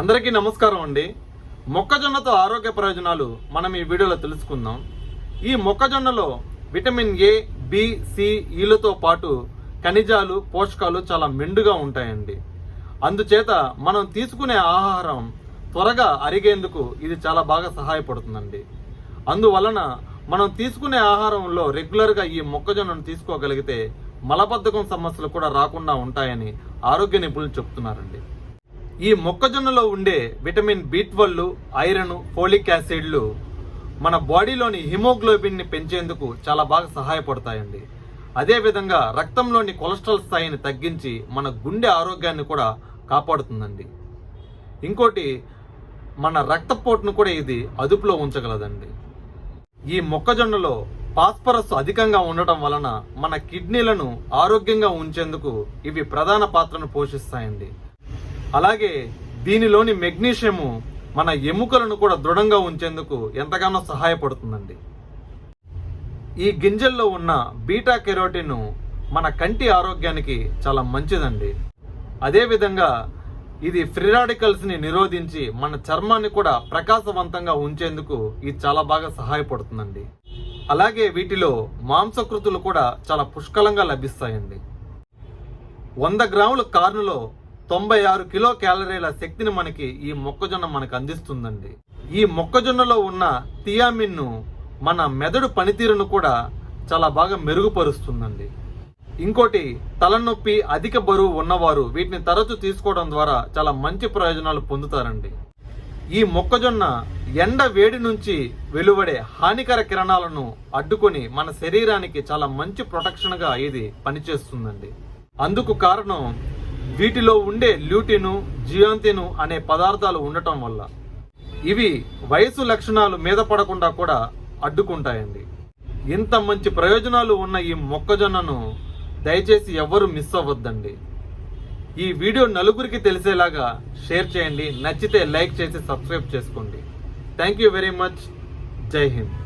అందరికీ నమస్కారం అండి. మొక్కజొన్నతో ఆరోగ్య ప్రయోజనాలు మనం ఈ వీడియోలో తెలుసుకుందాం. ఈ మొక్కజొన్నలో విటమిన్ ఏ, బి, సి, ఈలతో పాటు ఖనిజాలు, పోషకాలు చాలా మెండుగా ఉంటాయండి. అందుచేత మనం తీసుకునే ఆహారం త్వరగా అరిగేందుకు ఇది చాలా బాగా సహాయపడుతుందండి. అందువలన మనం తీసుకునే ఆహారంలో రెగ్యులర్గా ఈ మొక్కజొన్నను తీసుకోగలిగితే మలబద్ధకం సమస్యలు కూడా రాకుండా ఉంటాయని ఆరోగ్య నిపుణులు చెప్తున్నారండి. ఈ మొక్కజొన్నలో ఉండే విటమిన్ బి12, ఐరన్, ఫోలిక్ యాసిడ్లు మన బాడీలోని హిమోగ్లోబిన్ని పెంచేందుకు చాలా బాగా సహాయపడతాయండి. అదేవిధంగా రక్తంలోని కొలెస్ట్రాల్ స్థాయిని తగ్గించి మన గుండె ఆరోగ్యాన్ని కూడా కాపాడుతుందండి. ఇంకోటి, మన రక్తపోటును కూడా ఇది అదుపులో ఉంచగలదండి. ఈ మొక్కజొన్నలో ఫాస్ఫరస్ అధికంగా ఉండటం వలన మన కిడ్నీలను ఆరోగ్యంగా ఉంచేందుకు ఇవి ప్రధాన పాత్రను పోషిస్తాయండి. అలాగే దీనిలోని మెగ్నీషియము మన ఎముకలను కూడా దృఢంగా ఉంచేందుకు ఎంతగానో సహాయపడుతుందండి. ఈ గింజల్లో ఉన్న బీటా కెరోటిన్ మన కంటి ఆరోగ్యానికి చాలా మంచిదండి. అదేవిధంగా ఇది ఫ్రీ రాడికల్స్ని నిరోధించి మన చర్మాన్ని కూడా ప్రకాశవంతంగా ఉంచేందుకు ఇది చాలా బాగా సహాయపడుతుందండి. అలాగే వీటిలో మాంసకృతులు కూడా చాలా పుష్కలంగా లభిస్తాయండి. 100 గ్రాముల కార్నులో 96 కిలో క్యాలరీల శక్తిని మనకి ఈ మొక్కజొన్న మనకు అందిస్తుందండి. ఈ మొక్కజొన్నలో ఉన్న థియామిన్ మన మెదడు పనితీరును కూడా చాలా బాగా మెరుగుపరుస్తుందండి. ఇంకోటి, తలనొప్పి, అధిక బరువు ఉన్నవారు వీటిని తరచూ తీసుకోవడం ద్వారా చాలా మంచి ప్రయోజనాలు పొందుతారండి. ఈ మొక్కజొన్న ఎండ వేడి నుంచి వెలువడే హానికర కిరణాలను అడ్డుకొని మన శరీరానికి చాలా మంచి ప్రొటెక్షన్గా ఇది పనిచేస్తుందండి. అందుకు కారణం వీటిలో ఉండే ల్యూటిన్, జియాంతిన్ అనే పదార్థాలు ఉండటం వల్ల. ఇవి వయసు లక్షణాలు మీద పడకుండా కూడా అడ్డుకుంటాయండి. ఇంత మంచి ప్రయోజనాలు ఉన్న ఈ మొక్కజొన్నను దయచేసి ఎవ్వరూ మిస్ అవ్వద్దండి. ఈ వీడియో నలుగురికి తెలిసేలాగా షేర్ చేయండి. నచ్చితే లైక్ చేసి సబ్స్క్రైబ్ చేసుకోండి. Thank you very much. జై హింద్.